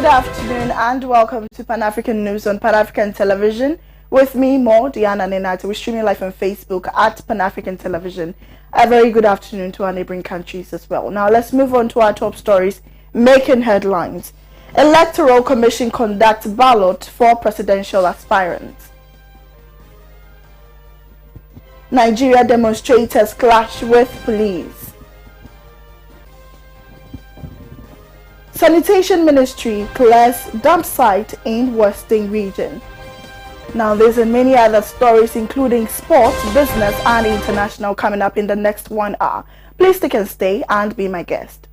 good afternoon and welcome to Pan-African News on Pan-African Television. With me, Anane, Nartey. We're streaming live on Facebook at Pan-African Television. A very good afternoon to our neighboring countries as well. Now let's move on to our top stories making headlines. Electoral Commission conducts ballot for presidential aspirants. Nigeria demonstrators clash with police. Sanitation Ministry clears dump site in Western region. Now there's and many other stories including sports, business and international coming up in the next 1 hour. Please stick and stay and be my guest.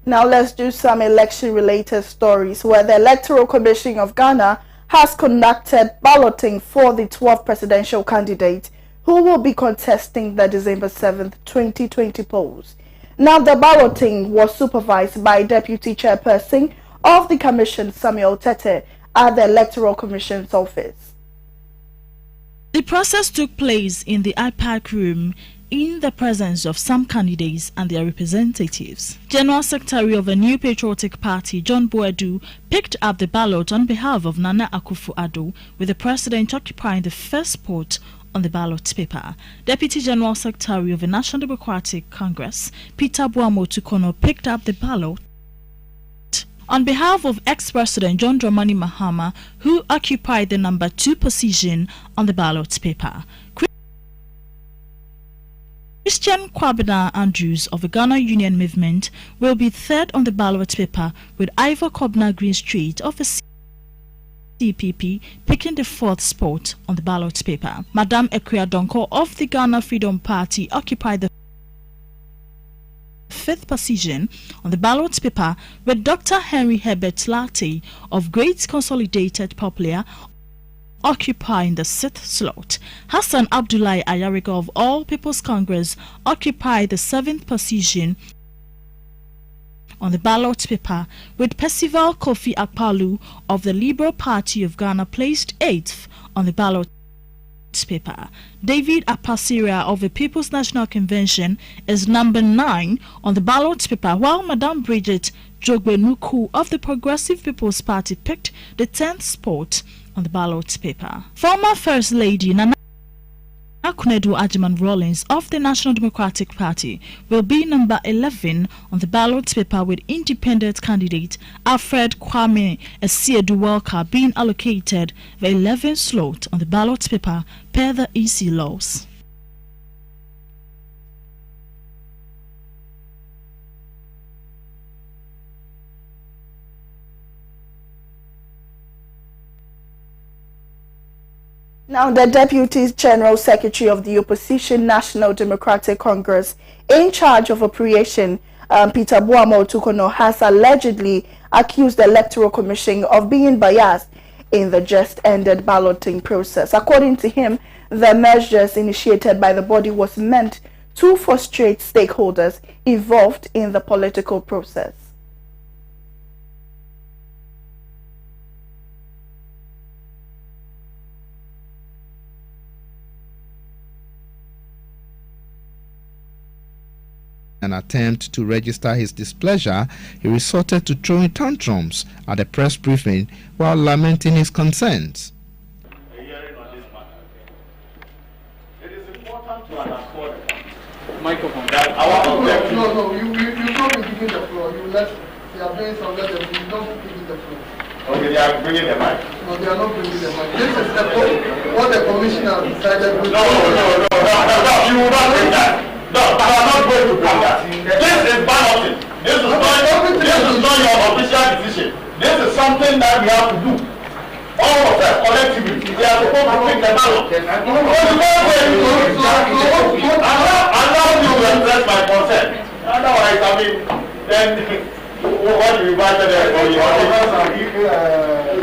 Now let's do some election-related stories where the Electoral Commission of Ghana has conducted balloting for the 12 presidential candidates who will be contesting the December 7th, 2020 polls. Now the balloting was supervised by Deputy Chairperson of the Commission, Samuel Tete, at the Electoral Commission's office. The process took place in the IPAC room in the presence of some candidates and their representatives. General Secretary of the New Patriotic Party, John Boadu, picked up the ballot on behalf of Nana Akufo-Addo, with the president occupying the first spot on the ballot paper. Deputy General Secretary of the National Democratic Congress, Peter Boamotukono, picked up the ballot on behalf of ex-president John Dramani Mahama, who occupied the number 2 position on the ballot paper. Christian Kwabena Andrews of the Ghana Union Movement will be third on the ballot paper, with Ivor Kobna Greenstreet of the CPP picking the 4th spot on the ballot paper. Madame Ekwia Donko of the Ghana Freedom Party occupied the 5th position on the ballot paper, with Dr. Henry Herbert Latte of Great Consolidated Popular occupying the 6th slot. Hassan Abdullahi Ayariga of All People's Congress occupied the 7th position on the ballot paper, with Percival Kofi Akpalu of the Liberal Party of Ghana placed 8th on the ballot paper. David Apasiria of the People's National Convention is number 9 on the ballot paper, while Madame Bridget Jogbenuku of the Progressive People's Party picked the 10th spot on the ballot paper. Former First Lady Nana Akunedu Ajiman Rawlings of the National Democratic Party will be number 11 on the ballot paper, with independent candidate Alfred Kwame Esiedu-Welka being allocated the 11th slot on the ballot paper per the EC laws. Now, the Deputy General Secretary of the Opposition National Democratic Congress in charge of operation, Peter Boamotukono, has allegedly accused the Electoral Commission of being biased in the just-ended balloting process. According to him, the measures initiated by the body was meant to frustrate stakeholders involved in the political process. An attempt to register his displeasure, he resorted to throwing tantrums at a press briefing while lamenting his concerns. It is important to underscore microphone that our objective. No, you told me to give the floor. You let They are doing some letters. We don't give the floor. Okay, they are bringing the mic. No, they are not bringing the mic. This is what the commissioner decided. No, you will not bring that. No, you are not going to bring that. This is balloting. This is not your official decision. This is something that we have to do. All of us collectively, we are supposed to pick the ballot. Allow me to express my consent. Otherwise, I mean, then what do you invite them for?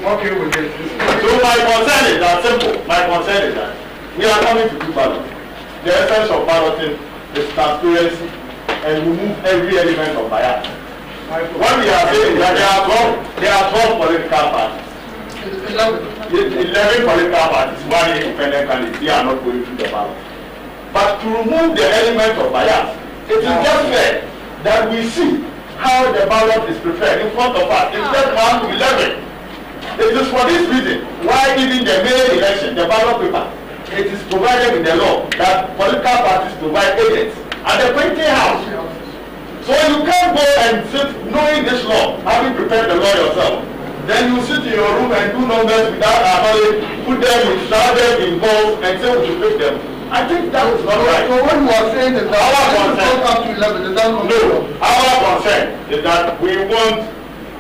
Okay with this. So my concern is that simple. My concern is that we are coming to do balloting. The essence of balloting is transparency and remove every element of bias. What we are saying is that there are 12 political parties. 11 political parties, one independent candidate, they are not going to the ballot. But to remove the element of bias, it is just fair that we see how the ballot is prepared in front of us. It's just 1 to 11. It is for this reason why even the May election, the ballot paper, it is provided in the law that political parties provide agents at the printing house. So you can't go and sit knowing this law, having prepared the law yourself. Then you sit in your room and do numbers without our knowledge, put them in, start them in balls and say we should pick them. I think that is not right. So what you are saying is that our concern, up to 11, is that no, our concern is that we want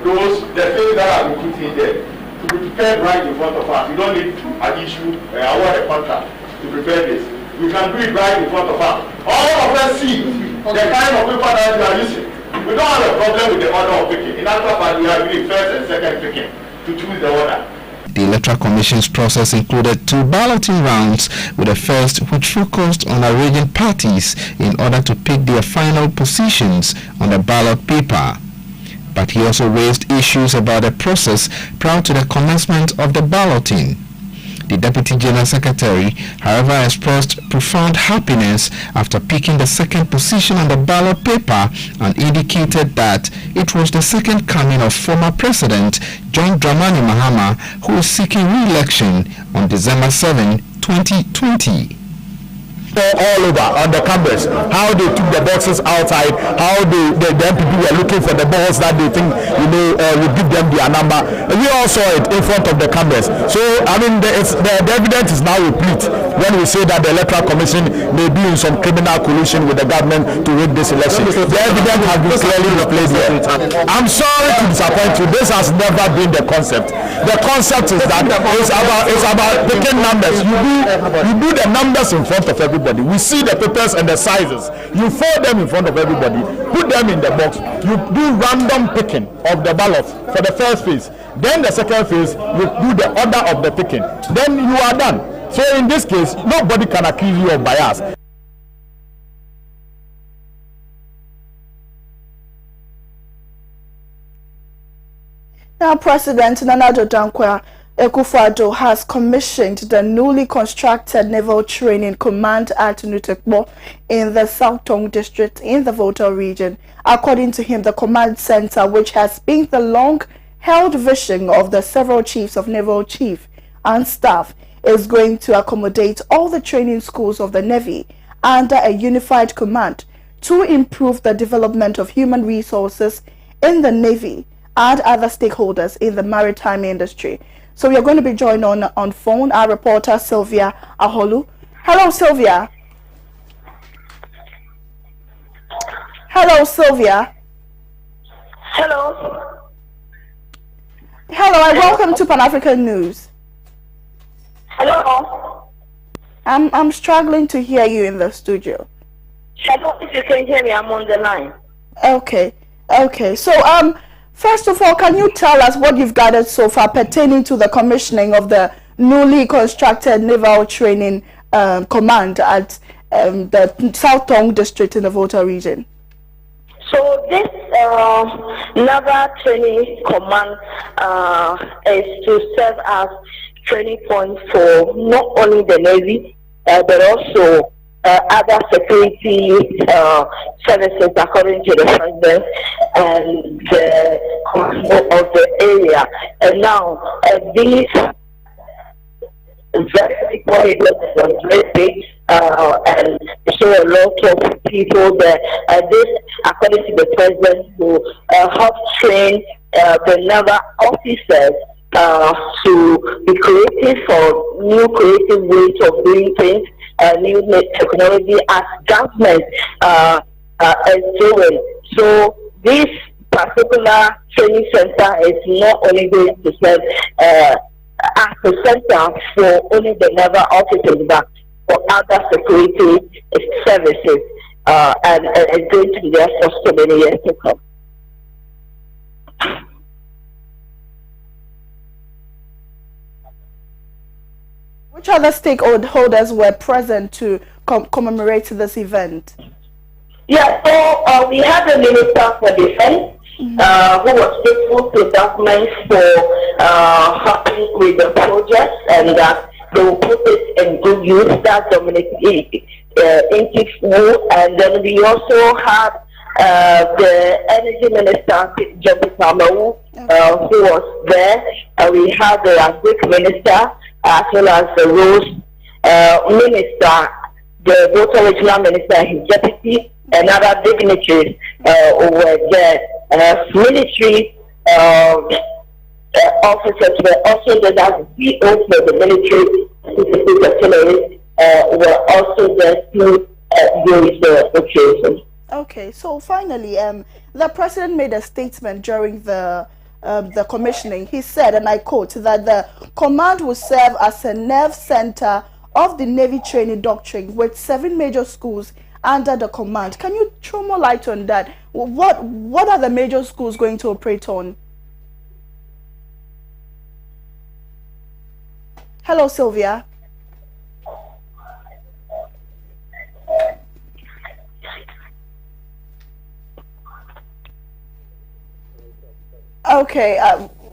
the things that are put in there to be prepared right in front of us. You don't need an issue, award a contract to prepare this. We can do it right in front of us. All of us see the kind of paper that you are using. We don't have a problem with the order of picking. In actual fact, we are doing first and second picking to choose the order. The Electoral Commission's process included 2 balloting rounds, with the first which focused on arranging parties in order to pick their final positions on the ballot paper. But he also raised issues about the process prior to the commencement of the balloting. The Deputy General Secretary, however, expressed profound happiness after picking the second position on the ballot paper and indicated that it was the second coming of former President John Dramani Mahama, who is seeking re-election on December 7, 2020. All over on the campus, how they took the boxes outside, how the MPP were looking for the balls that they think would give them their number. And we all saw it in front of the campus. So I mean, the evidence is now replete when we say that the Electoral Commission may be in some criminal collusion with the government to rig this election. The evidence has been clearly displayed here. I'm sorry to disappoint you. This has never been the concept. The concept is that it's about picking numbers. You do the numbers in front of everybody. We see the papers and the sizes. You fold them in front of everybody, put them in the box. You do random picking of the ballot for the first phase. Then the second phase, you do the order of the picking. Then you are done. So in this case, nobody can accuse you of bias. Now, President Nana Addo Dankwa Akufo-Addo has commissioned the newly constructed Naval Training Command at Nutekbo in the South Tongue District in the Volta region. According to him, the command center, which has been the long-held vision of the several chiefs of naval chief and staff, is going to accommodate all the training schools of the Navy under a unified command to improve the development of human resources in the Navy and other stakeholders in the maritime industry. So we are going to be joined on phone our reporter Sylvia Aholu. Hello, Sylvia. Hello, Sylvia. Hello. Hello, and welcome to Pan African News. Hello. I'm struggling to hear you in the studio. Hello, if you can hear me, I'm on the line. Okay. So first of all, can you tell us what you've gathered so far pertaining to the commissioning of the newly constructed Naval Training Command at the South Tongue District in the Volta region? So this Naval Training Command is to serve as training point for not only the Navy, but also other security services according to the president and the commander of the area. And now these very big corridor that was very big, and so a lot of people there. This, according to the president, will help train the naval officers to be creative for new creative ways of doing things, new technology as government is doing. So this particular training center is not only going to serve as a center for only the naval officers, but for other security services, and it's going to be there for so many years to come. Which other stakeholders were present to commemorate this event? Yeah, so we had the Minister for Defense, who was faithful to government for helping with the project, and they will put it in good use. That's Dominic Intifu. And then we also had the Energy Minister, John Pamawu, who was there. We had the Agric Minister, as well as the Roads Minister, the Water Regional Minister, his deputy, and other dignitaries were there. Military officers were also there. As CEO for the military artillery were also there to use the occasion. Okay, so finally, the president made a statement during the commissioning. He said, and I quote, that the command will serve as a nerve center of the Navy training doctrine with 7 major schools under the command. Can you throw more light on that? What are the major schools going to operate on? Hello, Sylvia. Okay,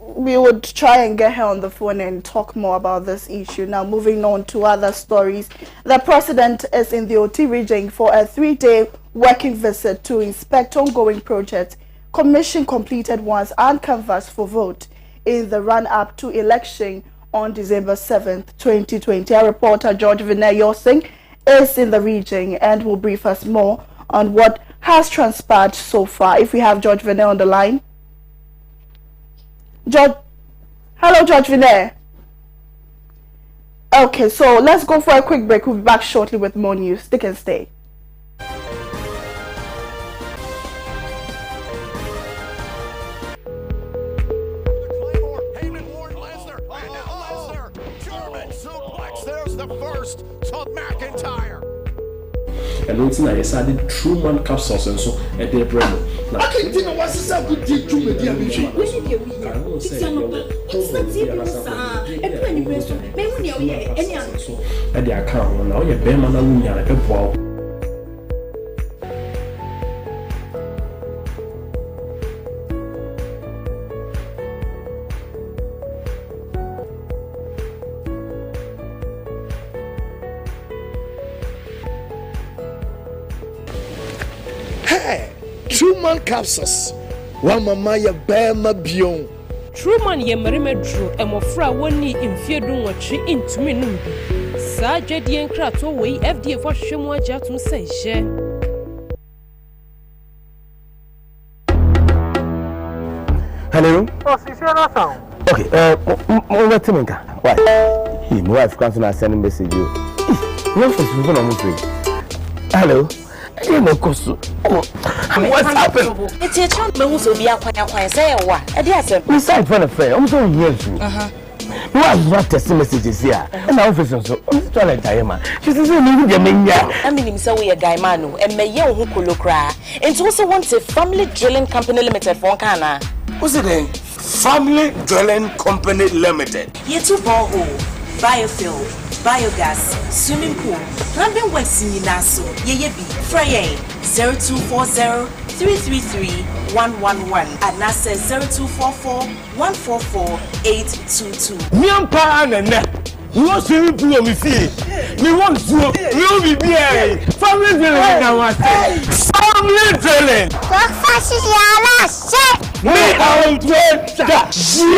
we would try and get her on the phone and talk more about this issue. Now, moving on to other stories. The president is in the OT region for a 3-day working visit to inspect ongoing projects, commission completed ones, and canvass for vote in the run-up to election on December 7th, 2020. Our reporter George Vinay is in the region and will brief us more on what has transpired so far. If we have George Vinay on the line. Hello, George Vinay. Okay, so let's go for a quick break. We'll be back shortly with more news. Stick and stay. And it's not decided Truman capsules and so at their brain. I can't tell what's this I could do to me, dear Michi. At the account, now you're Bemana, a ball. Truman capsules. One mama ya bema bion. Truman ye marime drew and mofra woni imfiedun watri intumi numbi. Sa jedien krato we FDA for shemu aja tum senje. Hello? Oh, Sisiana sound. Okay, wait a minute. Why? My wife comes and send a message you. What is going on? Hello? What's happened? It's a child who be a quiet say what? We signed for a fair. I'm sorry, yes. You are not testing messages here. And our officer, so I'm trying to tell you, she says, I mean, so we a guy manu and may you who could look cry. And also wants a family drilling company limited for Kana. What's it then? Family Drilling Company Limited. Ye two borehole, biofuel, biogas, swimming pool, plumbing works in Naso, ye be, Frey 0240 333 111 and NASA 0244 144 822. Nyampa Anane. No swimming pool we see. We want to be here. Family drilling now. Family drilling. What fashion yala shit? Me out with that shit.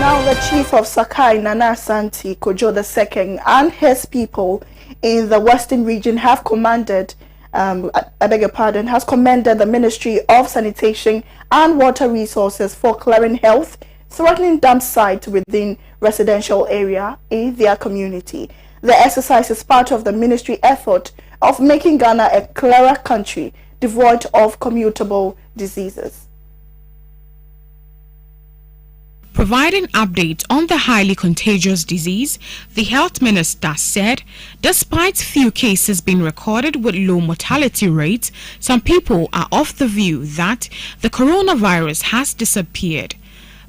Now, the chief of Sakai, Nana Asante Kojo II, and his people in the Western region have commanded, has commended the Ministry of Sanitation and Water Resources for clearing health-threatening dump sites within residential area in their community. The exercise is part of the ministry effort of making Ghana a clearer country devoid of commutable diseases. Providing updates on the highly contagious disease, the health minister said, despite few cases being recorded with low mortality rates, some people are of the view that the coronavirus has disappeared.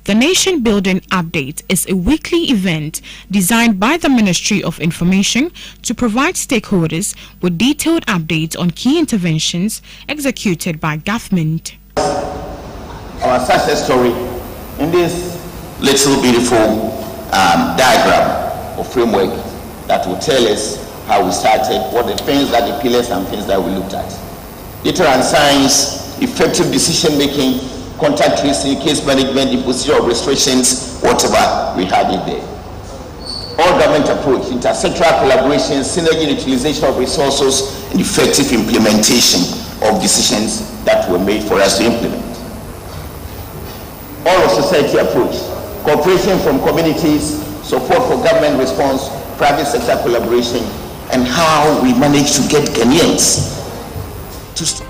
The Nation Building Update is a weekly event designed by the Ministry of Information to provide stakeholders with detailed updates on key interventions executed by government. Our success story in this little beautiful diagram or framework that will tell us how we started, what the things that the pillars and things that we looked at. Data and science, effective decision making, contact tracing, case management, imposition of restrictions, whatever we had it there. All government approach, intersectoral collaboration, synergy utilization of resources, and effective implementation of decisions that were made for us to implement. All of society approach, cooperation from communities, support for government response, private sector collaboration, and how we manage to get Ghanaians to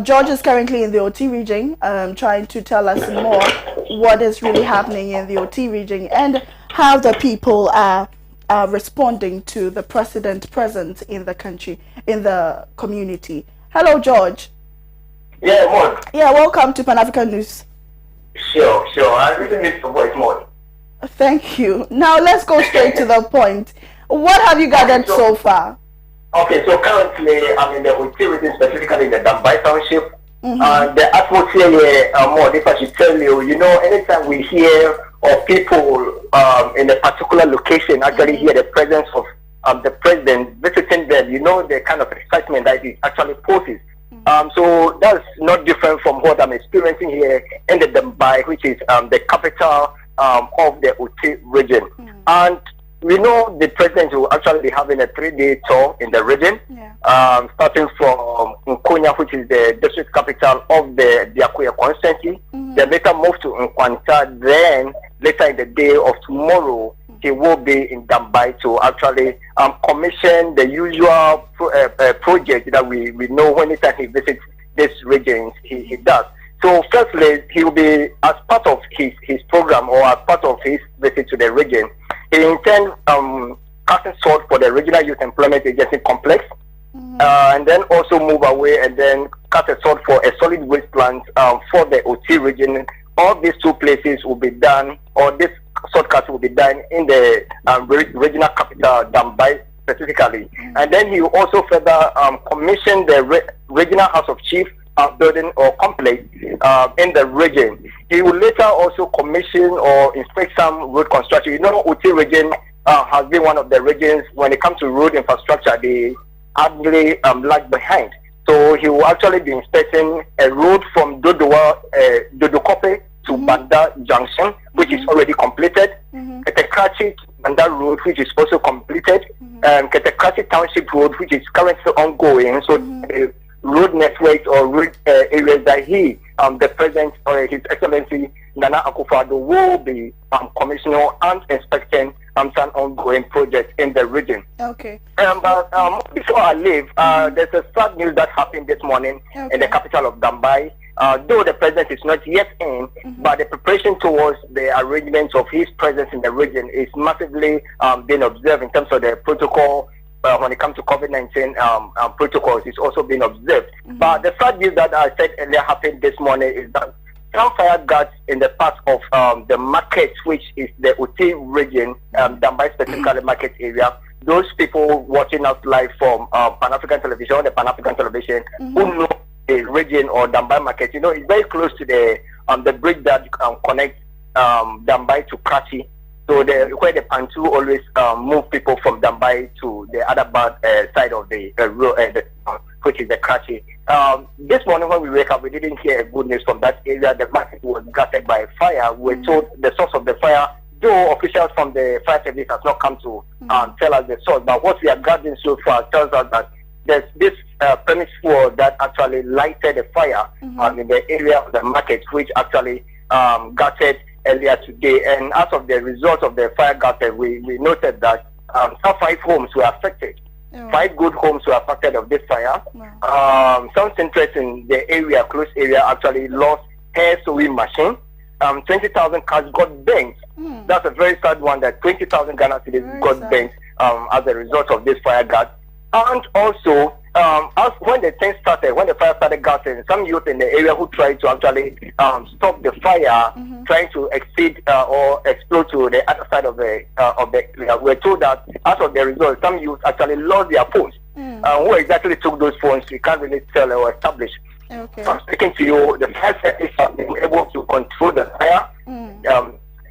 George is currently in the OT region, trying to tell us more what is really happening in the OT region and how the people are responding to the president present in the country, in the community. Hello, George. Yeah, Mon. Yeah, welcome to Pan African News. Sure. I really need some voice, Mon. Thank you. Now let's go straight to the point. What have you gathered so far? Okay, so currently I'm in the OT region, specifically in the Dambai Township. The atmosphere here, more if I should tell you, anytime we hear of people in a particular location actually hear the presence of the president visiting them, the kind of excitement that it actually poses. So that's not different from what I'm experiencing here in the Dambai, which is the capital of the OT region. And we know the president will actually be having a 3-day tour in the region, starting from Nkonya, which is the district capital of the Akuya constituency. Then later move to Nkwanta. Then later in the day of tomorrow, he will be in Dambai to actually commission the usual project that we know anytime he visits this region, he does. So firstly, he will be, as part of his program or as part of his visit to the region, he intends casting salt for the Regional Youth Employment Agency complex, and then also move away and then cast a salt for a solid waste plant for the OT region. All these two places will be done, or this salt cast will be done in the regional capital, Dambai specifically. And then he will also further commission the Regional House of Chiefs building or complex in the region. He will later also commission or inspect some road construction. OT region has been one of the regions when it comes to road infrastructure, they actually lag behind. So he will actually be inspecting a road from Dodokope to Banda Junction, which is already completed. Ketekrachi Banda Road, which is also completed. Ketekrachi Township Road, which is currently ongoing. So road networks or road areas that he the President or His Excellency Nana Akufo-Addo will be commissioning and inspecting some ongoing projects in the region. Okay. But before I leave, there's a sad news that happened this morning in the capital of Dambai. Though the President is not yet in, but the preparation towards the arrangements of his presence in the region is massively being observed in terms of the protocol. When it comes to COVID-19 protocols, it's also being observed. But the sad news that I said earlier happened this morning is that some fire guards in the part of the market, which is the Uti region, Dambai specifically market area, those people watching us live from Pan-African television, the Pan-African television, who know the region or Dambai market, you know, it's very close to the bridge that connects Dambai to Krachi. So where the Pantu always move people from Dambai to the other side of the road, which is the Krachi. This morning when we wake up, we didn't hear good news from that area. The market was gutted by fire. We were told the source of the fire, though officials from the fire service has not come to tell us the source. But what we are gathering so far tells us that there's this premise for that actually lighted the fire in the area of the market, which actually gutted earlier today. And as of the result of the fire gutted, we noted that some 5 homes were affected. 5 good homes were affected of this fire. Some centers in the area, close area, actually lost hair sewing machine. 20,000 cars got burnt. That's a very sad one, that 20,000 Ghana cedis got burnt as a result of this fire gut. And also, when the thing started, when the fire started gutting, some youth in the area who tried to actually stop the fire, trying to exceed or explode to the other side of the area, were told that as of the result, some youth actually lost their phones. Who exactly took those phones, we can't really tell or establish. I'm speaking to you, the fire service has been able to control the fire,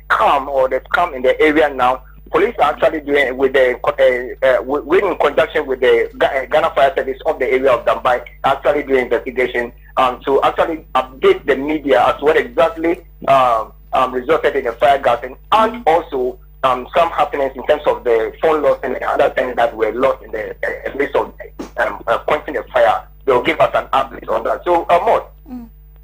calm in the area now. Police are actually doing with in conjunction with the Ghana Fire Service of the area of Dambai, actually doing investigation to actually update the media as to what exactly resulted in the fire gutting, and also some happenings in terms of the phone loss and other things that were lost in the midst of pointing the fire. They'll give us an update on that. So, more.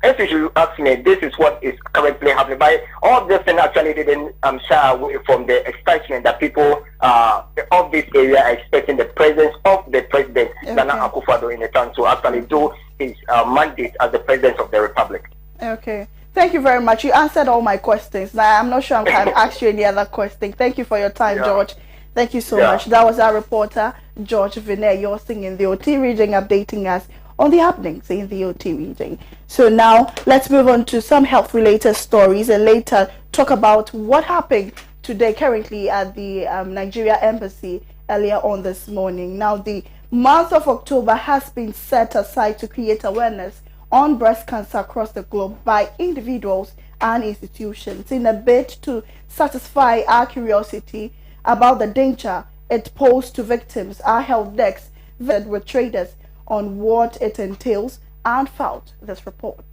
If you should ask me, this is what is currently happening. But all this thing actually didn't shy away from the excitement that people of this area are expecting the presence of the President, Nana Akufo-Addo, in the town to actually do his mandate as the President of the Republic. Okay. Thank you very much. You answered all my questions. Now, I'm not sure I can ask you any other question. Thank you for your time, George. Thank you so much. That was our reporter, George Vinay. You're in the OT region, updating us on the happenings in the OT region. So now let's move on to some health related stories and later talk about what happened today currently at the Nigeria Embassy earlier on this morning. Now the month of October has been set aside to create awareness on breast cancer across the globe by individuals and institutions in a bid to satisfy our curiosity about the danger it poses to victims. Our health desks visited with traders on what it entails and filed this report.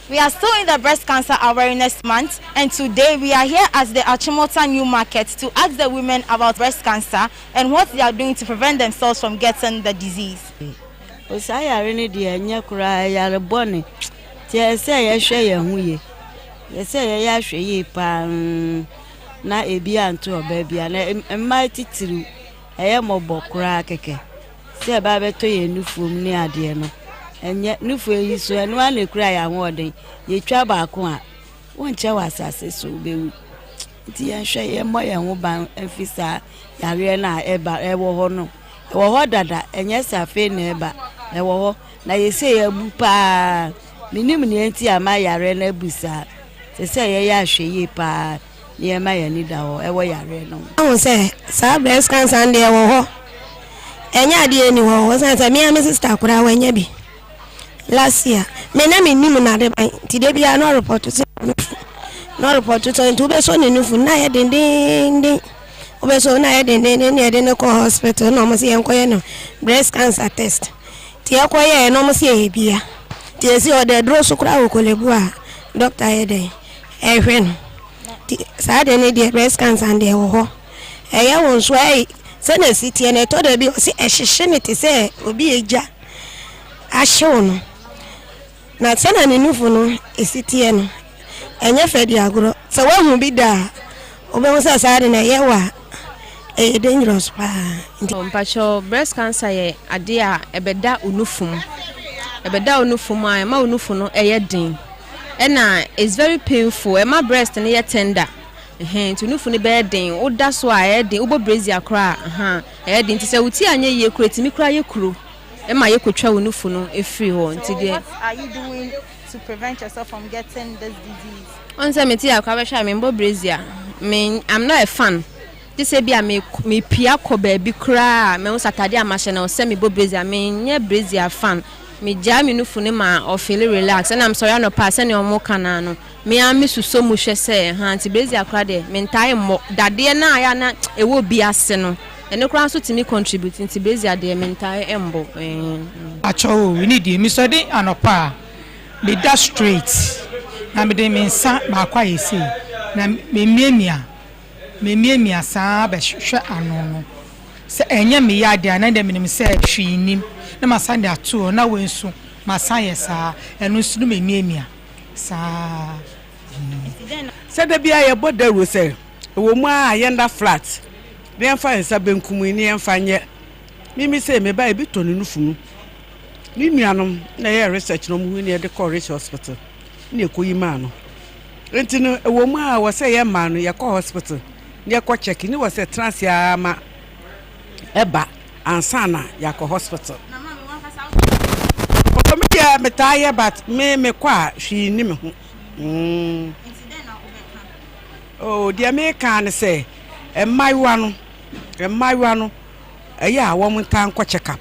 We are still in the Breast Cancer Awareness Month, and today we are here at the Achimota New Market to ask the women about breast cancer and what they are doing to prevent themselves from getting the disease. Se baba to ye nufu ni ade no enye nufu yi so eno an kura ya hoden ye twa ba ko a wonche wasase so bewu nti ye hwe ye mo ye ho ban afisa yare na eba ewo ho no ewo ho dada enye safe na eba ewo ho na ye se ye bu pa minim ni enti ama yare na busa se ye ya hwe ye pa ye ma ye ni da ho ewo yare no won se sa breast cancer ndi ewo ho enya de ni ho wasan me and my sister kura wanya bi last year me na me nim na de ban ti de bia no report to ntu be so ne nufu na ye den obe so na ye den ne de ko hospital no mo se enkoye no breast cancer test ti ekoye no mo se e bia ti esi o de dro so kura wo kolebu a doctor ye de ehwe no ti sa de ne de breast cancer de wo ho eye won so ai sene city ene to de bi o si ehhehye ne te se obi eja ahye no na tsana ne nufu no esitie no enye fedi agoro so wa hu bi da obe sa sare na yewa dangerous pa mpacho breast cancer ye ade a ebeda unufum a ma unufu no din ena is very painful e ma breast ne ye tender unufu ne be den oda so a din ubo brazier kra din ti se wuti anye ye kura ti mi kra ye kuro e ma ye kotwa unufu no efiri ho nti de. What are you doing to prevent yourself from getting this disease? On say me ti akwa be sha me mbo brazier me I'm not a fan. This say be me pia ko baby kra me Saturday amahye na say me bo brazier me nye brazier fan me ja me nufu ne ma o feel relax and I'm sorry no pass any omo kana no me am suso mu hwe say anti brazier kra de me ntai mo dade na aya na e wo bi ase no ene kra so timi contribute nti brazier de me ntai embo acho we need me so de anopa me da straight na me de me nsa ma kwa yesi na me miemia saa be hwe ano no se enye me yade ana de me se hwinim na masande ato na wensu masaye saa eno sunu me miemia saa se de bia ye bodaru se wo mu a yenda flat be enfa ensa benkum ni enfa nye mimi se me ba e bi tonu nufu ni nuanom na ye research no mu ni e de College Hospital ni ekoyi ma no enti no wo mu a wo se ye ma no ye ko hospital ni ko check ni wo se transia ma eba ansana ya ko hospital o me ya metaye but me kwa hwi ni me ho oh dia me kan say emaiwa no eya wo muntan ko check up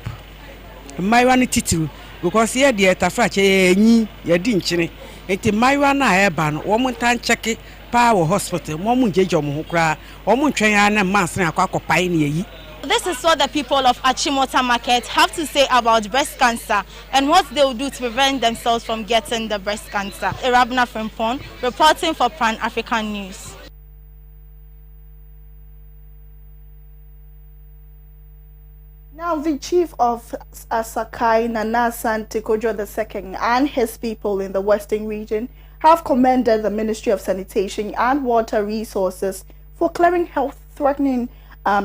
emaiwa no titiru because ye de etafra che enyi ye di nchine enti emaiwa na eba no wo muntan check Power Hospital, This is what the people of Achimota Market have to say about breast cancer and what they will do to prevent themselves from getting the breast cancer. Irabna Frimpon, reporting for Pan African News. Now, the chief of Asakai, Nanasan Tikojo II, and his people in the Western region have commended the Ministry of Sanitation and Water Resources for clearing health-threatening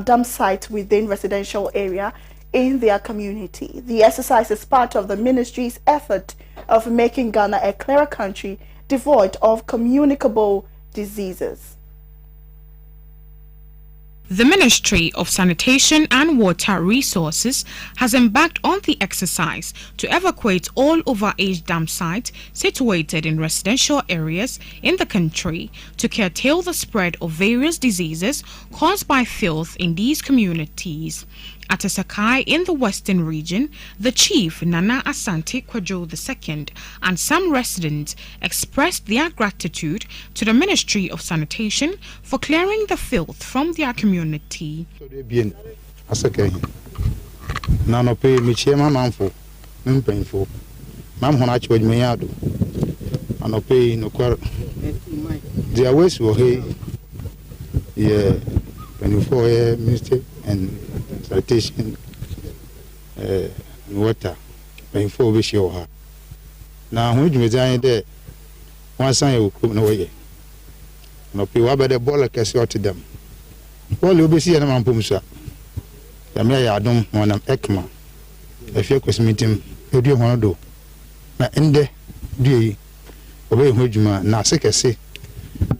dump sites within residential area in their community. The exercise is part of the ministry's effort of making Ghana a clearer country devoid of communicable diseases. The Ministry of Sanitation and Water Resources has embarked on the exercise to evacuate all overage dump sites situated in residential areas in the country to curtail the spread of various diseases caused by filth in these communities. At Asakai in the Western region, the chief, Nana Asante Kwajo II, and some residents expressed their gratitude to the Ministry of Sanitation for clearing the filth from their community. Sanitation water before we show her. Now, when you design there, one sign will come away. No, people about the ball can sort to them. Well, you'll be seeing a man pumsa. The mayor, I don't want an ECMA. If you could meet him, you do want to do. Now, in the day, obey Hujuma, now, sick as say,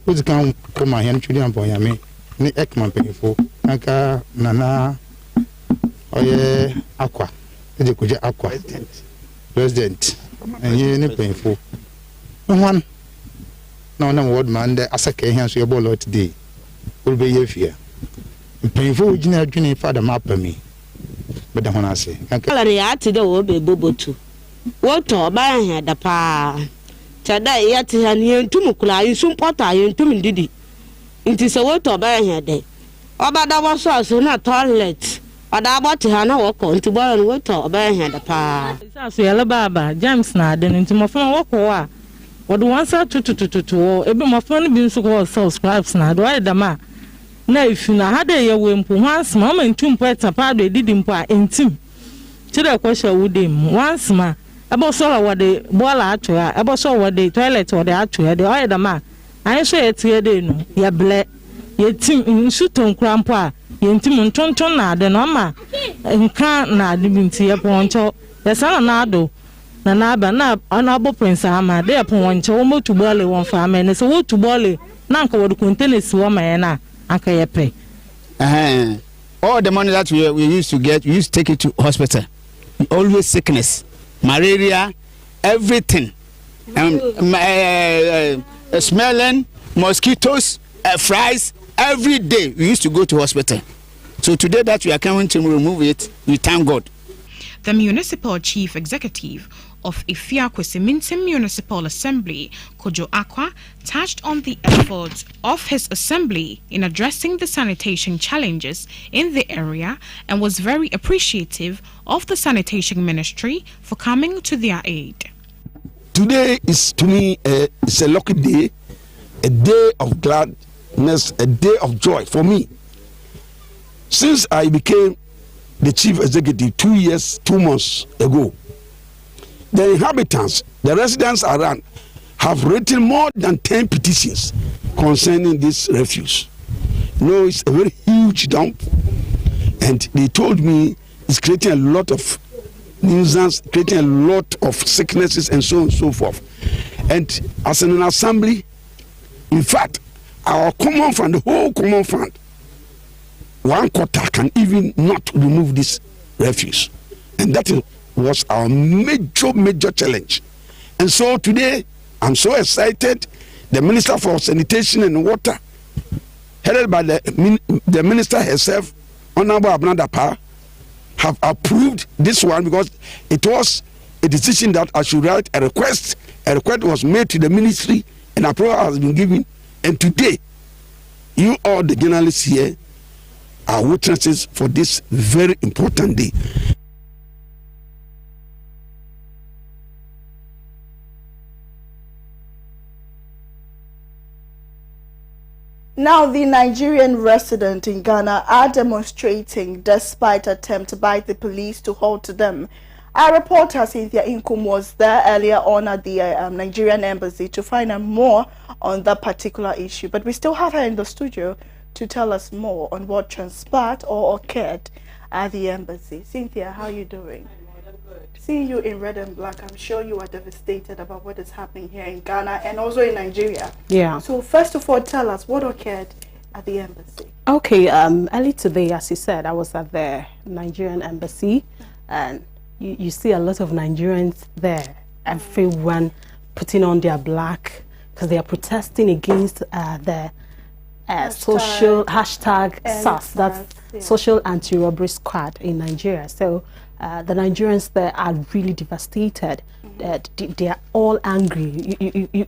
who's come my hand to the employer ni ECMA paying for Naka Nana. Oye aqua eje koje aqua president enye ne painful one na word man de asaka here so your ball today will be here fear painful gina adwene father map me but the one I say kala ya ti de wo be bobotu wo to ba ya da pa tada ya ti ha ni entum kula yusum pota yentum ndidi nti se wo to ba ya de obada wo so na toilet Adabati hana wako nti bora ni weto obaya hada pa so yala baba James na de nti mofo wako a wodo wansa tutututu ebe mofo no bi nso ko subscribes na do ai dama na ifina hada ye wempo once mama ntum peta pa do edidi mpo a entim tire ko sha wudem once ma About so what the boiler to her, about so what the toilet or the actual, the oil the man. I say it's here, no, ya ble, ye team in Sutton Crampa, ye team tonton na, the norma, and can't na, the binti upon cho, the son nado. Nanaba na honorable Prince Ama, they upon one chomo to boile one farm, and it's a wood to boile, Nanka would contain woman, Anka Yepe. All the money that we used to get, we used to take it to hospital. Always sickness, malaria, everything. Smelling, mosquitoes, flies, every day we used to go to hospital. So today that we are coming to remove it, we thank God. The municipal chief executive of Ifeakwesi Municipal Assembly, Kojo Akwa, touched on the efforts of his assembly in addressing the sanitation challenges in the area and was very appreciative of the sanitation ministry for coming to their aid. Today is to me it's a lucky day, a day of gladness, a day of joy for me. Since I became the chief executive 2 years, 2 months ago, the inhabitants, the residents around, have written more than 10 petitions concerning this refuse. You know, it's a very huge dump, and they told me it's creating a lot of nuisance, creating a lot of sicknesses, and so on and so forth. And as an assembly, in fact, our common fund, the whole common fund, 1/4 can even not remove this refuse, and that was our major challenge. And so today I'm so excited. The Minister for Sanitation and Water, headed by the minister herself, Honorable Abnadapa, have approved this one because it was a decision that I should write a request. A request was made to the ministry and approval has been given. And today, you all the journalists here are witnesses for this very important day. Now, the Nigerian resident in Ghana are demonstrating despite attempt by the police to halt them. Our reporter Cynthia Inkum was there earlier on at the Nigerian embassy to find out more on that particular issue. But we still have her in the studio to tell us more on what transpired or occurred at the embassy. Cynthia, how are you doing? Seeing you in red and black, I'm sure you are devastated about what is happening here in Ghana and also in Nigeria. Yeah. So first of all, tell us what occurred at the embassy. Okay, early today, as you said, I was at the Nigerian embassy, and you see a lot of Nigerians there. Everyone putting on their black because they are protesting against the social hashtag SAS, that's Social Anti-Robbery Squad in Nigeria. So the Nigerians there are really devastated. They are all angry.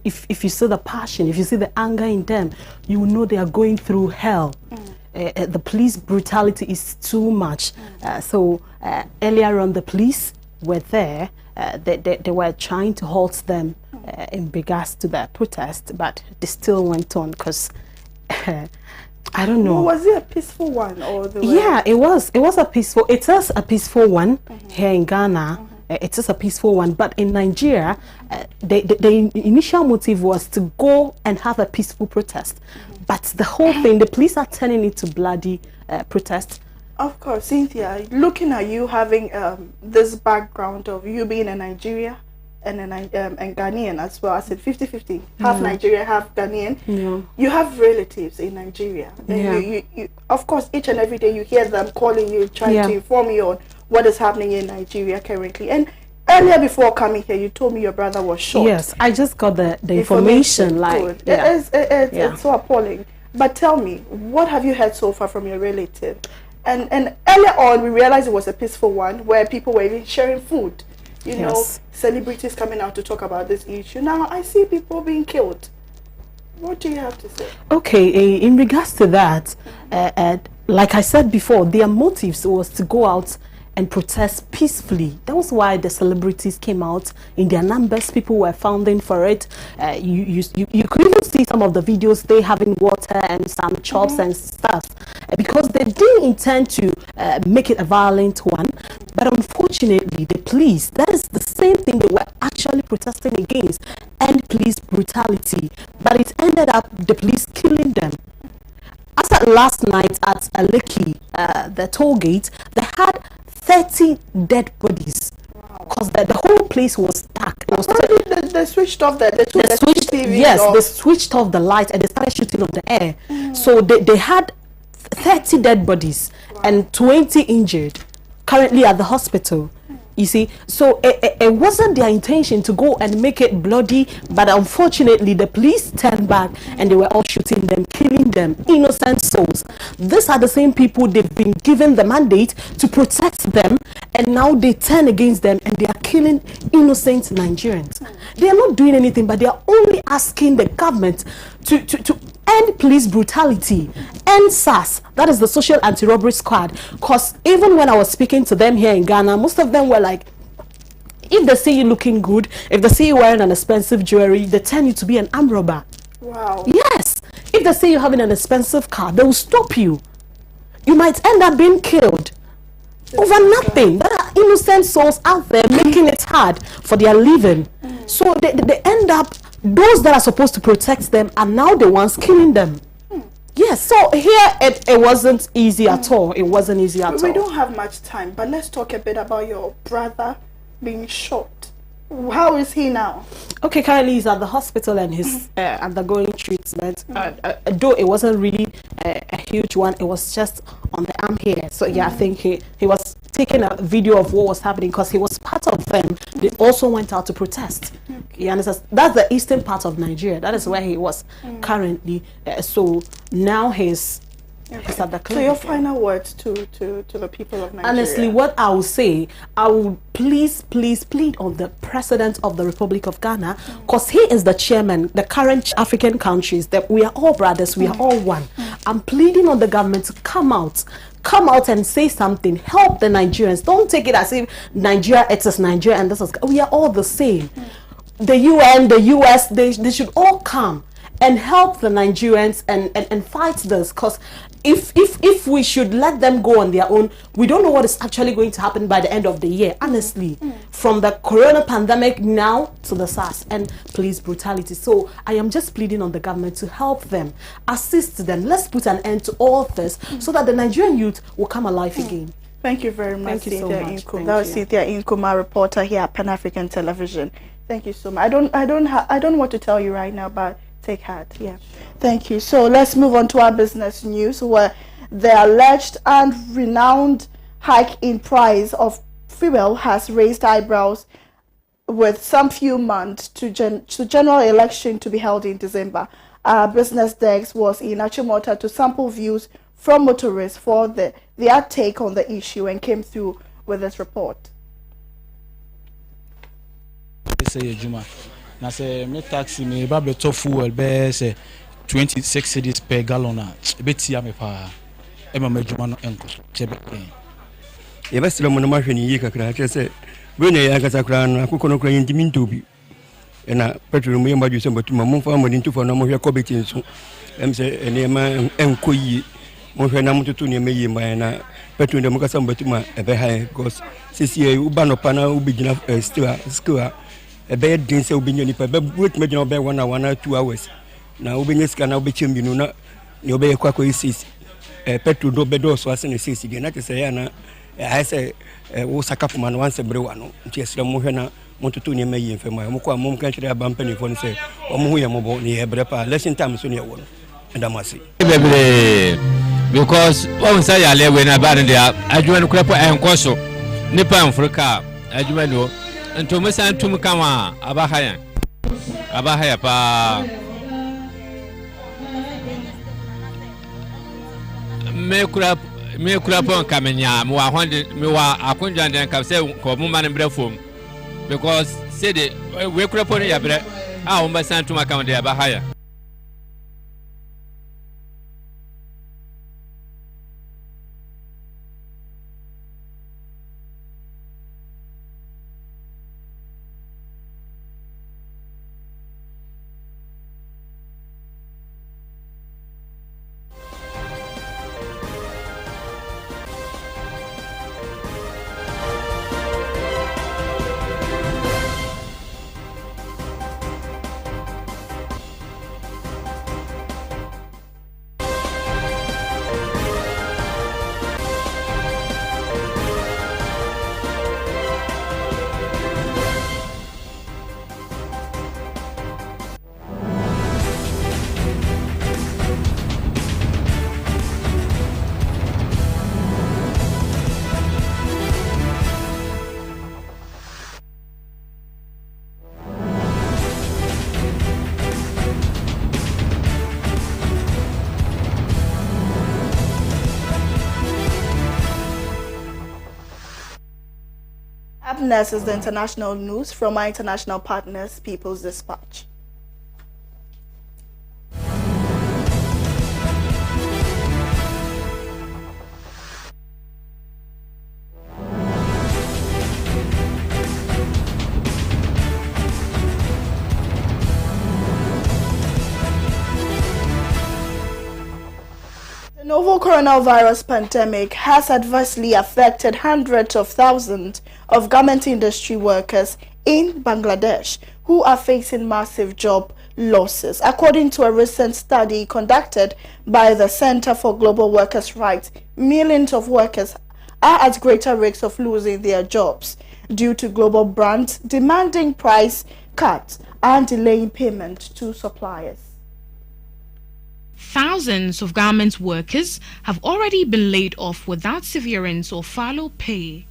If you see the passion, if you see the anger in them, you will know they are going through hell. The police brutality is too much. So earlier on, the police were there. They were trying to halt them in regards to their protest, but they still went on because I don't know. Was it a peaceful one or the way? Yeah, it was. It was a peaceful. It is a peaceful one here in Ghana. It is a peaceful one, but in Nigeria, the initial motive was to go and have a peaceful protest. But the whole thing, the police are turning it to bloody protest. Of course, Cynthia, looking at you having this background of you being in Nigeria and Ghanaian as well, I said 50-50, half Nigerian, half Ghanaian. Yeah. You have relatives in Nigeria. And you, of course, each and every day you hear them calling you, trying to inform you on what is happening in Nigeria currently. And earlier before coming here, you told me your brother was shot. Yes, I just got the information. Like, it's so appalling. But tell me, what have you heard so far from your relative? And earlier on, we realized it was a peaceful one where people were even sharing food. You know, celebrities coming out to talk about this issue. Now, I see people being killed. What do you have to say? Okay, in regards to that, like I said before, their motives was to go out and protest peacefully. That was why the celebrities came out in their numbers. People were founding for it. You could even see some of the videos, they having water and some chops and stuff, because they didn't intend to make it a violent one. But unfortunately, the police, that is the same thing they were actually protesting against, end police brutality. But it ended up the police killing them. As at last night at Aleki, the toll gate, they had 30 dead bodies. Because the whole place was dark. It was they switched off they switched off the light and they started shooting up the air. So they had 30 dead bodies and 20 injured currently at the hospital. You see, so it wasn't their intention to go and make it bloody, but unfortunately the police turned back and they were all shooting them, killing them, innocent souls. These are the same people they've been given the mandate to protect them, and now they turn against them and they are killing innocent Nigerians. They are not doing anything, but they are only asking the government to end police brutality, end SARS, that is the Social Anti-Robbery Squad. Because even when I was speaking to them here in Ghana, most of them were like, if they see you looking good, if they see you wearing an expensive jewelry, they turn you to be an armed robber. Wow. Yes. If they see you having an expensive car, they will stop you. You might end up being killed over nothing. There are innocent souls out there making it hard for their living. So they end up, those that are supposed to protect them are now the ones killing them. Yes, so here it wasn't easy at all. It wasn't easy at all. We don't have much time, but let's talk a bit about your brother being shot. How is he now? Okay, currently he's at the hospital and he's undergoing treatment. Though it wasn't really a huge one, it was just on the arm here. So yeah, I think he was taking a video of what was happening because he was part of them. They also went out to protest. You understand? That's the eastern part of Nigeria. That is where he was currently. So now he's at the clinic. So your final words to the people of Nigeria? Honestly, what I will say, I will please plead on the President of the Republic of Ghana, because he is the chairman, the current African countries, that we are all brothers, we are all one. I'm pleading on the government to come out and say something, help the Nigerians. Don't take it as if Nigeria, it is Nigeria and this is, we are all the same. The UN, the US, they should all come and help the Nigerians and fight this, because if we should let them go on their own, we don't know what is actually going to happen by the end of the year, honestly. From the corona pandemic now to the SARS and police brutality. So I am just pleading on the government to help them, assist them. Let's put an end to all this so that the Nigerian youth will come alive again. Thank you very much, Thank you so much. That was Cynthia Inkuma, reporter here at Pan-African Television. Thank you so much. I don't want to tell you right now, but take heart. Yeah, thank you. So let's move on to our business news, where the alleged and renowned hike in price of fuel has raised eyebrows with some few months to general election to be held in December. Our business desk was in Achimota to sample views from motorists for their take on the issue and came through with this report. Na say me taxi me ba beto fuel be say 26 cedis per gallon a betia me pa e ma madwuma no enko chebe e ba silo mo no mahwe ni yika kra che say we ne ya kasa kra no akoko no kra yintimi ntobi e na petrol mu yamba ju se batuma mo fa mo din tufo no mo hwe ko beti nso em say ene ma enko yi mo hwe na mo tutu ne me yi ma na petrol de mo kasa batuma e be high because sisi u ba no pa na u bigina still ebe din se obinya nipa be wait me gina be 1 hour na 2 hours na obinya sika na obechim bi no na ne obe yakwa ko isi petrol do be do so ase ne sisi ge na te se ya na I say wo saka fuma no wanse bre wa no nti esra mo hwe na mo tutu ne mayi mfema mo ko amom kan kire abampani fo no se omo hu ye mo bo ne bre pa lesson time so ne wo no ndamase bebre because won say ya lewe na ba ne dia adwuma no kura po enkoso nipa Africa adwuma no nto mesa ntum kama abahaya pa me kura pon kamenya me wa honde me wa akonja den ka se ko mo man bre fom because say the we kura pon ya bre a o mesa ntum kama de abahaya. Up next is the international news from our international partners, People's Dispatch. The novel coronavirus pandemic has adversely affected hundreds of thousands of garment industry workers in Bangladesh who are facing massive job losses. According to a recent study conducted by the Center for Global Workers' Rights, millions of workers are at greater risk of losing their jobs due to global brands demanding price cuts and delaying payment to suppliers. Thousands of garment workers have already been laid off without severance or furlough pay.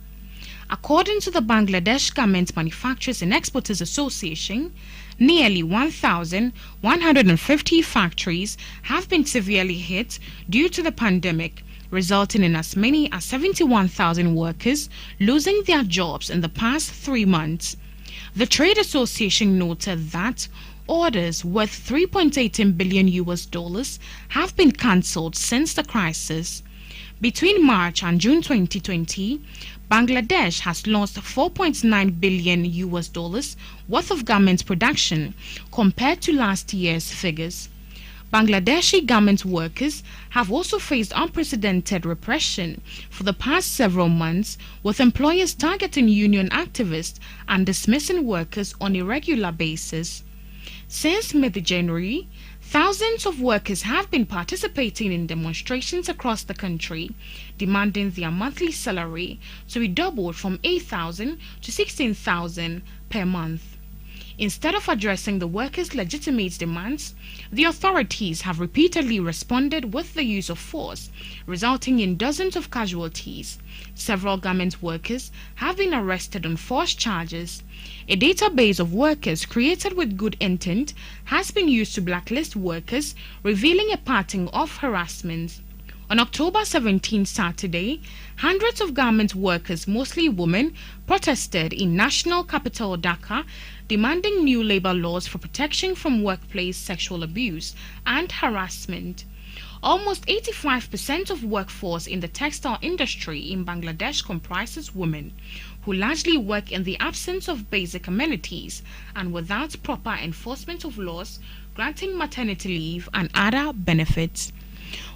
According to the Bangladesh Garment Manufacturers and Exporters Association, nearly 1,150 factories have been severely hit due to the pandemic, resulting in as many as 71,000 workers losing their jobs in the past 3 months. The trade association noted that orders worth $3.18 billion have been cancelled since the crisis. Between March and June 2020, Bangladesh has lost $4.9 billion worth of garment production compared to last year's figures. Bangladeshi garment workers have also faced unprecedented repression for the past several months, with employers targeting union activists and dismissing workers on a regular basis. Since mid-January, thousands of workers have been participating in demonstrations across the country, demanding their monthly salary to be doubled from $8,000 to $16,000 per month. Instead of addressing the workers' legitimate demands, the authorities have repeatedly responded with the use of force, resulting in dozens of casualties. Several garment workers have been arrested on false charges. A database of workers created with good intent has been used to blacklist workers, revealing a pattern of harassment. On October 17, Saturday, hundreds of garment workers, mostly women, protested in national capital Dhaka, demanding new labor laws for protection from workplace sexual abuse and harassment. Almost 85% of workforce in the textile industry in Bangladesh comprises women, who largely work in the absence of basic amenities and without proper enforcement of laws granting maternity leave and other benefits.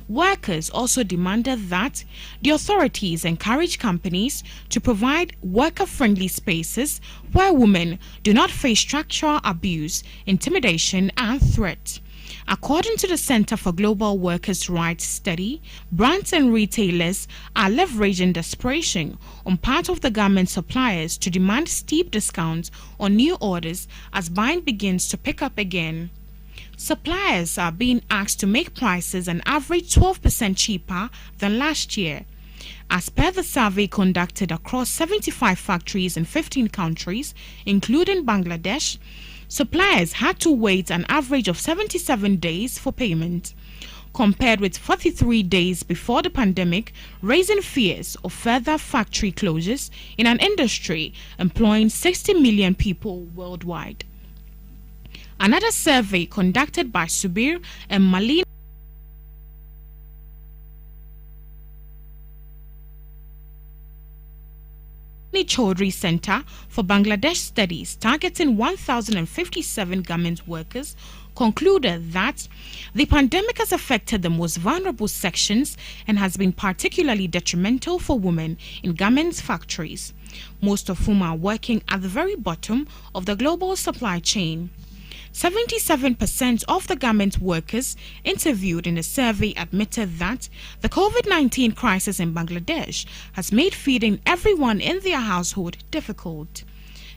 Workers also demanded that the authorities encourage companies to provide worker-friendly spaces where women do not face structural abuse, intimidation, and threat. According to the Center for Global Workers' Rights study, brands and retailers are leveraging desperation on part of the garment suppliers to demand steep discounts on new orders as buying begins to pick up again. Suppliers are being asked to make prices an average 12% cheaper than last year. As per the survey conducted across 75 factories in 15 countries, including Bangladesh, suppliers had to wait an average of 77 days for payment, compared with 43 days before the pandemic, raising fears of further factory closures in an industry employing 60 million people worldwide. Another survey conducted by Subir and Malini Chaudhry Center for Bangladesh Studies, targeting 1,057 garment workers, concluded that the pandemic has affected the most vulnerable sections and has been particularly detrimental for women in garment factories, most of whom are working at the very bottom of the global supply chain. 77% of the garment workers interviewed in the survey admitted that the COVID-19 crisis in Bangladesh has made feeding everyone in their household difficult.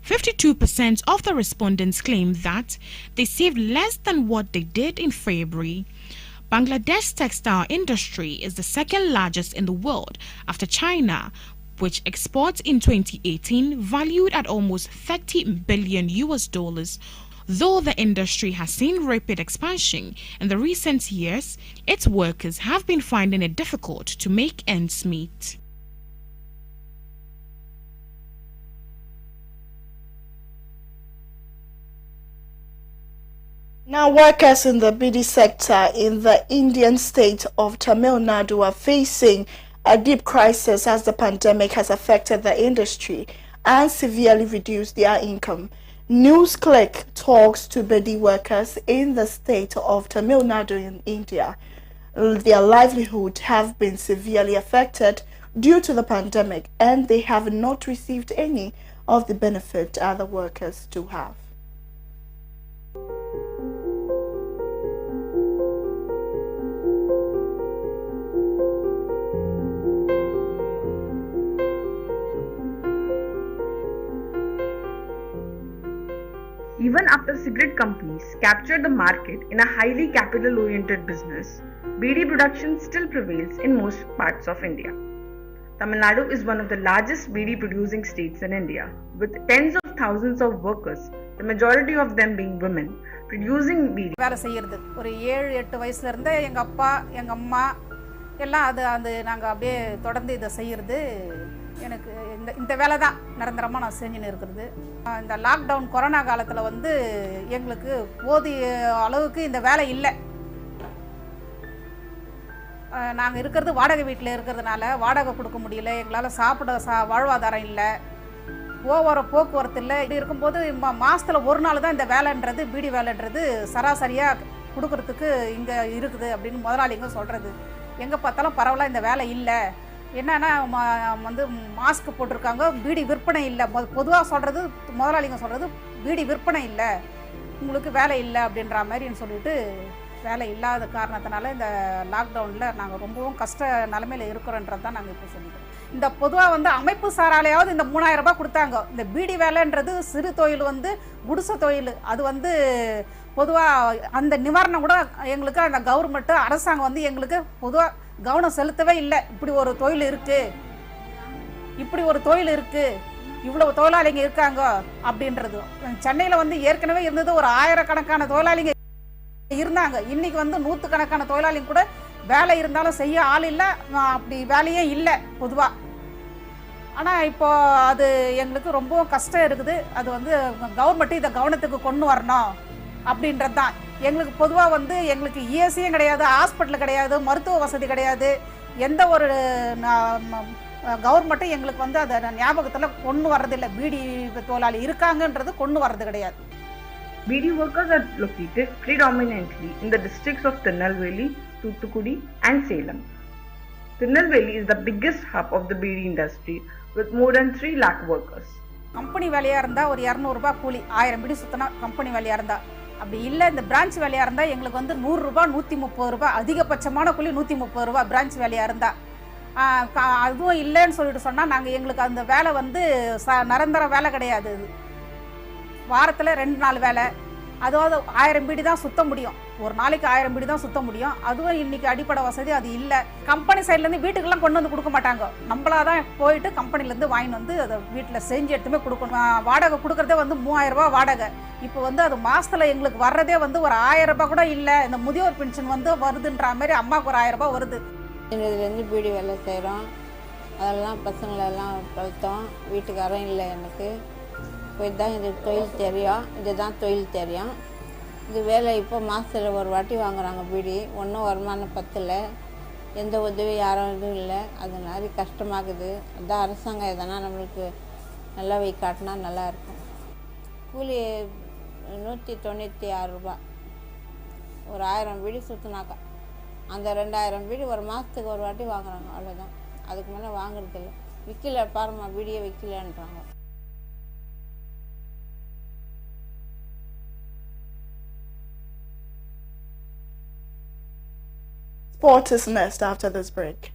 52% of the respondents claimed that they saved less than what they did in February. Bangladesh's textile industry is the second largest in the world after China, which exports in 2018 valued at almost $30 billion. Though the industry has seen rapid expansion in the recent years, its workers have been finding it difficult to make ends meet. Now, workers in the BD sector in the Indian state of Tamil Nadu are facing a deep crisis as the pandemic has affected the industry and severely reduced their income. NewsClick talks to BD workers in the state of Tamil Nadu in India. Their livelihood have been severely affected due to the pandemic, and they have not received any of the benefit other workers do have. Even after cigarette companies captured the market in a highly capital-oriented business, BD production still prevails in most parts of India. Tamil Nadu is one of the largest BD producing states in India, with tens of thousands of workers, the majority of them being women, producing BD. வேலை செய்யறது ஒரு 7-8 வயசுல இருந்து எங்க அப்பா எங்க அம்மா எல்லாம் அது நாங்க அப்படியே தொடர்ந்து இத செய்யிறது. எனக்கு இந்த வேலை தான் நிரந்தரமா நான் செஞ்சிட்டு இருக்குது. இந்த லாக் டவுன் கொரோனா காலத்துல வந்து எங்களுக்கு போதிய அளவுக்கு இந்த வேலை இல்ல. நாங்க இருக்குது வாடகை வீட்ல இருக்குறதுனால வாடகை கொடுக்க முடியல. எங்களால சாப்பிட வாழ்வாதாரம் இல்ல. போக்குவரத்து இல்ல. இது இருக்கும்போது மாசத்துல ஒரு நாள் தான் இந்த வேலைன்றது பீடி வேலைன்றது சராசரியா கொடுக்கிறதுக்கு இங்க இருக்குது அப்படின்னு முதலாளிங்க சொல்றது. எங்க பார்த்தாலும் பரவலா இந்த வேலை இல்ல. என்னன்னா வந்து மாஸ்க் போட்டிருக்காங்க, பீடி விற்பனை இல்லை. பொதுவாக சொல்கிறது முதலாளிங்க சொல்கிறது பீடி விற்பனை இல்லை, உங்களுக்கு வேலை இல்லை அப்படின்ற மாதிரின்னு சொல்லிட்டு வேலை இல்லாத காரணத்தினால இந்த லாக்டவுனில் நாங்கள் ரொம்பவும் கஷ்ட நிலைமையில் இருக்கிறோன்றது தான் நாங்கள் இப்போ சொல்லிக்கிறோம். இந்த பொதுவாக வந்து அமைப்பு சாராலையாவது இந்த 3000 ரூபாய் கொடுத்தாங்க. இந்த பீடி வேலைன்றது சிறு தொழில் வந்து குடிசை தொழில். அது வந்து பொதுவாக அந்த நிவாரணம் கூட எங்களுக்கு அந்த கவர்மெண்ட்டு அரசாங்கம் வந்து எங்களுக்கு பொதுவாக கவனம் செலுத்தவே இல்லை. இப்படி ஒரு தொழில் இருக்கு, இவ்வளவு தொழிலாளிங்க இருக்காங்க அப்படின்றது. சென்னையில் வந்து ஏற்கனவே இருந்தது ஒரு 1000 கணக்கான தொழிலாளிங்க இருந்தாங்க. இன்னைக்கு வந்து 100 கணக்கான தொழிலாளிங்க கூட வேலை இருந்தாலும் செய்ய ஆள் இல்லை, அப்படி வேலையே இல்லை பொதுவாக. ஆனால் இப்போ அது எங்களுக்கு ரொம்ப கஷ்டம் இருக்குது. அது வந்து கவர்மெண்ட்டு இதை கவனத்துக்கு கொண்டு வரணும் அப்படின்றது தான். எங்களுக்கு பொதுவாக வந்து எங்களுக்கு இஎஸ்சியும் கிடையாது, ஹாஸ்பிட்டல் கிடையாது, மருத்துவ வசதி கிடையாது. எந்த ஒரு கவர்மெண்ட்டும் எங்களுக்கு வந்து அதை ஞாபகத்தில் கொண்டு வர்றதில்லை. பீடி தொழிலாளி இருக்காங்கன்றது கொண்டு வர்றது கிடையாது. BD workers are located predominantly in the districts of Tirunelveli, Thoothukudi and Salem. Tirunelveli is the biggest hub of the BD industry with more than 3 lakh workers. Company வேலையாக இருந்தால் ஒரு 200 ரூபாய் கூலி, 1000 பீடி சுற்றினா கம்பெனி வேலையாக இருந்தால். அப்படி இல்லை இந்த பிரான்ச் வேலையாக இருந்தால் எங்களுக்கு வந்து 100 ரூபாய் 130 ரூபாய், அதிகபட்சமான கூலி 130 ரூபாய் பிரான்ச் வேலையாக இருந்தால். அதுவும் இல்லைன்னு சொல்லிட்டு சொன்னால் எங்களுக்கு அந்த வேலை வந்து நிரந்தர வேலை கிடையாது. வாரத்தில் 2 நாள் வேலை, அதாவது 1000 பீடி தான் சுத்த முடியும். ஒரு நாளைக்கு 1000 பீடி தான் சுத்த முடியும். அதுவும் இன்னைக்கு அடிப்படை வசதி அது இல்லை. கம்பெனி சைட்லேருந்து வீட்டுக்கெல்லாம் கொண்டு வந்து கொடுக்க மாட்டாங்க. நம்மளா தான் போயிட்டு கம்பெனிலேருந்து வாங்கிட்டு வந்து அதை வீட்டில் செஞ்சு எடுத்துமே கொடுக்கணும். வாடகை கொடுக்குறதே வந்து 3000 ரூபாய் வாடகை. இப்போ வந்து அது மாதத்தில் எங்களுக்கு வர்றதே வந்து ஒரு 1000 ரூபாய் கூட இல்லை. இந்த முதியோர் பென்ஷன் வந்து வருதுன்ற மாதிரி அம்மாவுக்கு ஒரு 1000 ரூபாய் வருது. இதுலேருந்து பீடி வேலை செய்கிறோம். அதெல்லாம் பசங்களெல்லாம் வளர்த்தோம். வீட்டுக்காரம் இல்லை எனக்கு. இப்போ இதுதான் இது தொழில் தெரியும், இதுதான் தொழில் தெரியும். இது வேலை இப்போ மாதத்தில் ஒரு வாட்டி வாங்குறாங்க பீடி. ஒன்றும் வருமானம் பத்தலை, எந்த உதவி யாரும் இதுவும் இல்லை. அது மாதிரி கஷ்டமாகுது. அதுதான் அரசாங்கம் எதனா நம்மளுக்கு நல்லா வை காட்டினா நல்லாயிருக்கும். கூலி 196 ரூபா. ஒரு 1000 பீடி சுற்றினாக்கா அந்த 2000 பீடி ஒரு மாதத்துக்கு ஒரு வாட்டி வாங்குறாங்க, அவ்வளோதான். அதுக்கு மேலே வாங்குறதில்ல. விற்கல பாருமா, பீடியை விற்கலன்றாங்க. Sport is next after this break.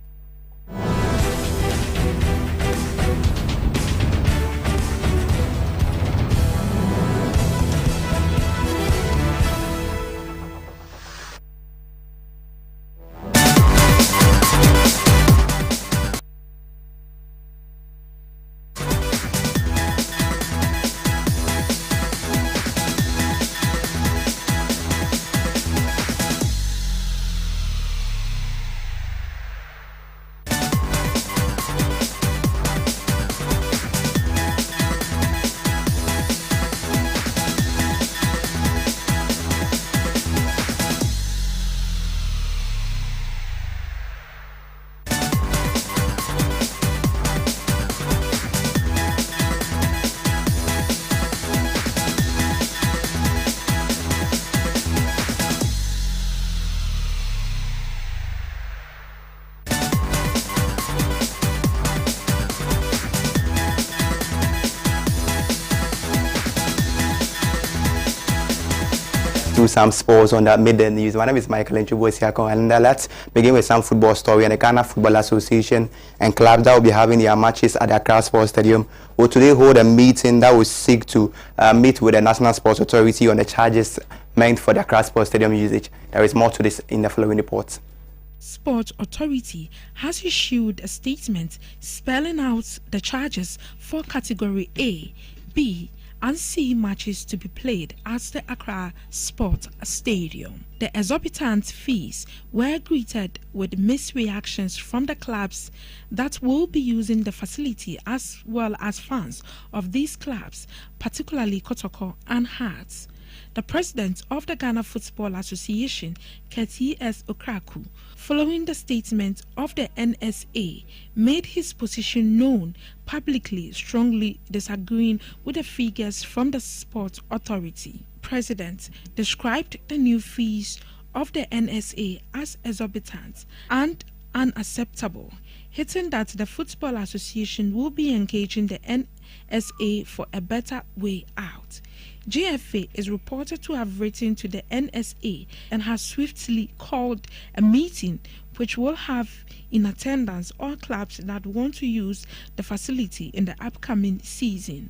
into some sports on that made the news. My name is Michael Nchubo, and let's begin with some football story. And the Ghana Football Association and clubs that will be having their matches at the Accra Sports Stadium will today hold a meeting that will seek to meet with the National Sports Authority on the charges meant for the Accra Sports Stadium usage. There is more to this in the following reports. Sport Authority has issued a statement spelling out the charges for Category A, B, and C matches to be played at the Accra Sport Stadium. The exorbitant fees were greeted with mixed reactions from the clubs that will be using the facility as well as fans of these clubs, particularly Kotoko and Hearts. The president of the Ghana Football Association, Keti S. Okraku, following the statement of the NSA, made his position known publicly, strongly disagreeing with the figures from the Sport Authority. President described the new fees of the NSA as exorbitant and unacceptable, hitting that the Football Association will be engaging the NSA for a better way out. GFA is reported to have written to the NSA and has swiftly called a meeting which will have in attendance all clubs that want to use the facility in the upcoming season.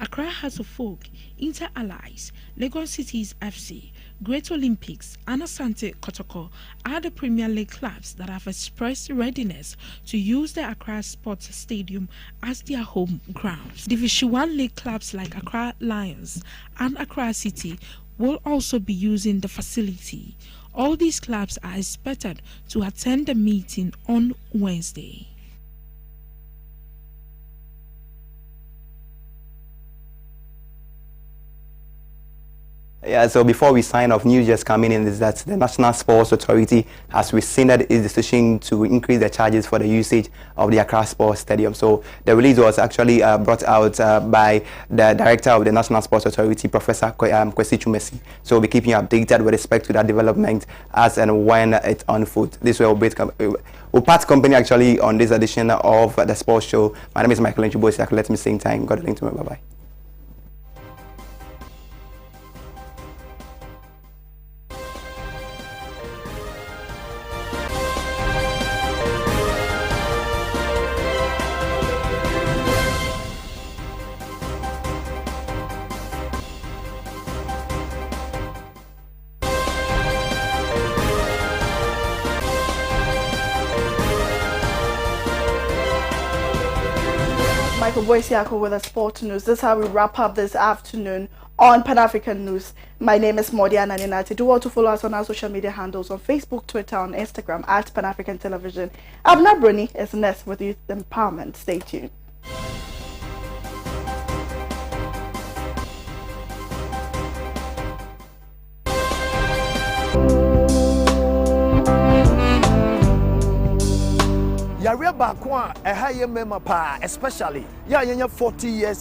Accra House of Folk, Inter Allies, Lagos Cities FC, Great Olympics, and Asante Kotoko are the Premier League clubs that have expressed readiness to use the Accra Sports Stadium as their home grounds. Division 1 League clubs like Accra Lions and Accra City will also be using the facility. All these clubs are expected to attend the meeting on Wednesday. Yeah, so before we sign off, news just coming in is that the National Sports Authority has rescinded its decision to increase the charges for the usage of the Accra Sports Stadium. So the release was actually brought out by the Director of the National Sports Authority, Professor Kwesi Chumesi. So we'll be keeping you updated with respect to that development as and when it unfolds. This will part company actually on this edition of the Sports Show. My name is Michael Nchubo. Let me sing time. God willing, tomorrow. Bye-bye. Michael Boysiako with the sport news. This is how we wrap up this afternoon on Pan-African News. My name is Anane. Do want to follow us on our social media handles on Facebook, Twitter, and Instagram at Pan-African Television. Abna Bruni is next with Youth Empowerment. Stay tuned. Yare baako a ɛha yɛ mema pa especially ya yenya 40 years